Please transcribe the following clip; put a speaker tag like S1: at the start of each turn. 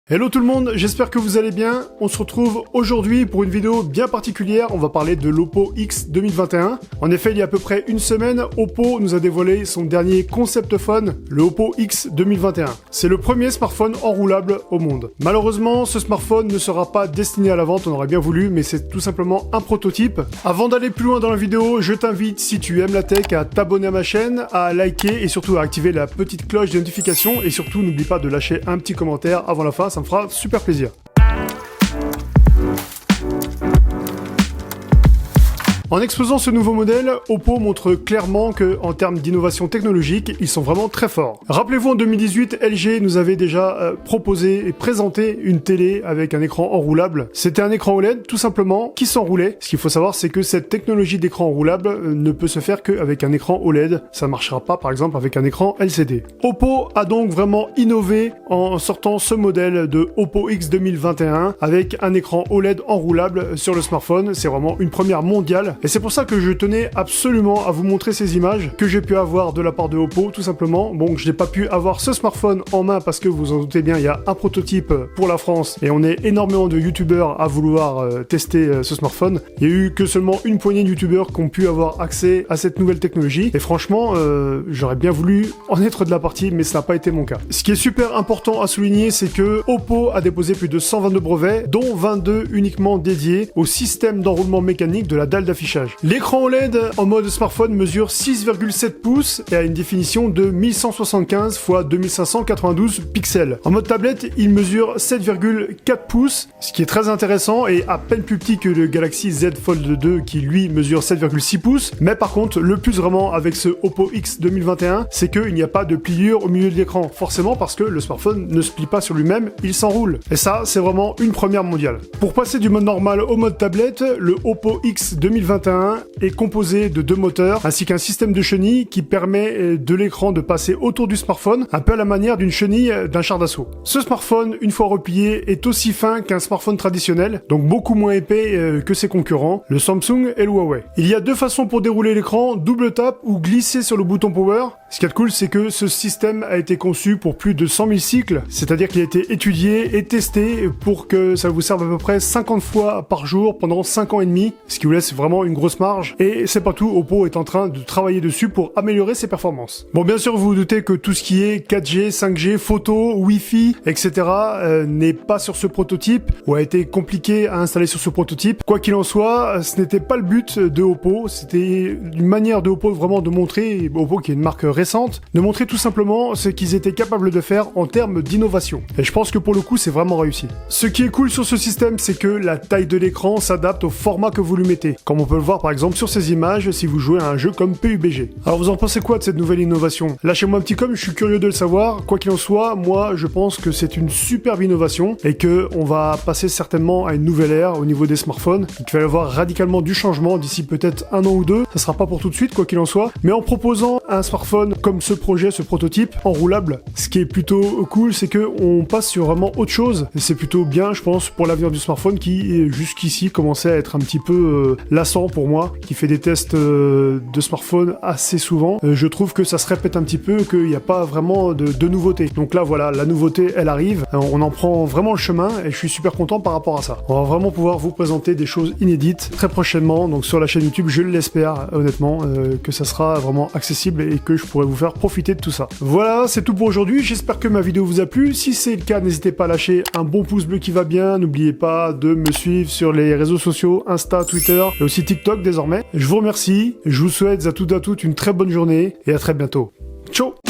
S1: Hello tout le monde, j'espère que vous allez bien. On se retrouve aujourd'hui pour une vidéo bien particulière. On va parler de l'Oppo X 2021. En effet, il y a à peu près une semaine, Oppo nous a dévoilé son dernier concept phone, le Oppo X 2021. C'est le premier smartphone enroulable au monde. Malheureusement, ce smartphone ne sera pas destiné à la vente, on aurait bien voulu, mais c'est tout simplement un prototype. Avant d'aller plus loin dans la vidéo, je t'invite, si tu aimes la tech, à t'abonner à ma chaîne, à liker et surtout à activer la petite cloche de notification. Et surtout, n'oublie pas de lâcher un petit commentaire avant la fin. Ça me fera super plaisir. En exposant ce nouveau modèle, Oppo montre clairement que, en termes d'innovation technologique, ils sont vraiment très forts. Rappelez-vous, en 2018, LG nous avait déjà proposé et présenté une télé avec un écran enroulable. C'était un écran OLED, tout simplement, qui s'enroulait. Ce qu'il faut savoir, c'est que cette technologie d'écran enroulable ne peut se faire qu'avec un écran OLED. Ça ne marchera pas, par exemple, avec un écran LCD. Oppo a donc vraiment innové en sortant ce modèle de Oppo X 2021 avec un écran OLED enroulable sur le smartphone. C'est vraiment une première mondiale. Et c'est pour ça que je tenais absolument à vous montrer ces images que j'ai pu avoir de la part de Oppo, tout simplement. Bon, je n'ai pas pu avoir ce smartphone en main parce que vous en doutez bien, il y a un prototype pour la France et on est énormément de youtubeurs à vouloir tester ce smartphone. Il y a eu que seulement une poignée de youtubeurs qui ont pu avoir accès à cette nouvelle technologie et franchement, j'aurais bien voulu en être de la partie, mais ça n'a pas été mon cas. Ce qui est super important à souligner, c'est que Oppo a déposé plus de 122 brevets, dont 22 uniquement dédiés au système d'enroulement mécanique de la dalle d'affichage. L'écran OLED en mode smartphone mesure 6,7 pouces et a une définition de 1175 x 2592 pixels. En mode tablette, il mesure 7,4 pouces, ce qui est très intéressant et à peine plus petit que le Galaxy Z Fold 2 qui lui mesure 7,6 pouces. Mais par contre, le plus vraiment avec ce Oppo X 2021, c'est qu'il n'y a pas de pliure au milieu de l'écran. Forcément parce que le smartphone ne se plie pas sur lui-même, il s'enroule. Et ça, c'est vraiment une première mondiale. Pour passer du mode normal au mode tablette, le Oppo X 2021 est composé de deux moteurs ainsi qu'un système de chenilles qui permet de l'écran de passer autour du smartphone, un peu à la manière d'une chenille d'un char d'assaut. Ce smartphone, une fois replié, est aussi fin qu'un smartphone traditionnel, donc beaucoup moins épais que ses concurrents, le Samsung et le Huawei. Il y a deux façons pour dérouler l'écran, double tap ou glisser sur le bouton power. Ce qui est cool, c'est que ce système a été conçu pour plus de 100 000 cycles, c'est-à-dire qu'il a été étudié et testé pour que ça vous serve à peu près 50 fois par jour pendant 5 ans et demi, ce qui vous laisse vraiment une grosse marge. Et c'est pas tout, Oppo est en train de travailler dessus pour améliorer ses performances. Bon, bien sûr, vous vous doutez que tout ce qui est 4G, 5G, photo, Wi-Fi, etc. n'est pas sur ce prototype ou a été compliqué à installer sur ce prototype. Quoi qu'il en soit, ce n'était pas le but de Oppo, c'était une manière de Oppo vraiment de montrer, Oppo qui est une marque récente, de montrer tout simplement ce qu'ils étaient capables de faire en termes d'innovation. Et je pense que pour le coup, c'est vraiment réussi. Ce qui est cool sur ce système, c'est que la taille de l'écran s'adapte au format que vous lui mettez. Comme on peut le voir par exemple sur ces images si vous jouez à un jeu comme PUBG. Alors vous en pensez quoi de cette nouvelle innovation? Lâchez-moi un petit com, je suis curieux de le savoir. Quoi qu'il en soit, moi je pense que c'est une superbe innovation et que on va passer certainement à une nouvelle ère au niveau des smartphones. Il va y avoir radicalement du changement d'ici peut-être un an ou deux. Ça sera pas pour tout de suite quoi qu'il en soit, mais en proposant un smartphone comme ce projet, ce prototype enroulable, ce qui est plutôt cool, c'est que on passe sur vraiment autre chose et c'est plutôt bien, je pense, pour l'avenir du smartphone qui jusqu'ici commençait à être un petit peu lassant pour moi, qui fait des tests de smartphone assez souvent. Je trouve que ça se répète un petit peu, qu'il n'y a pas vraiment de nouveauté. Donc là voilà, la nouveauté elle arrive, on en prend vraiment le chemin et je suis super content par rapport à ça. On va vraiment pouvoir vous présenter des choses inédites très prochainement, donc sur la chaîne YouTube, je l'espère honnêtement, que ça sera vraiment accessible et que je pourrai vous faire profiter de tout ça. Voilà, c'est tout pour aujourd'hui, j'espère que ma vidéo vous a plu. Si c'est le cas, n'hésitez pas à lâcher un bon pouce bleu qui va bien, n'oubliez pas de me suivre sur les réseaux sociaux, Insta, Twitter et aussi TikTok désormais. Je vous remercie, je vous souhaite à toutes une très bonne journée et à très bientôt. Ciao!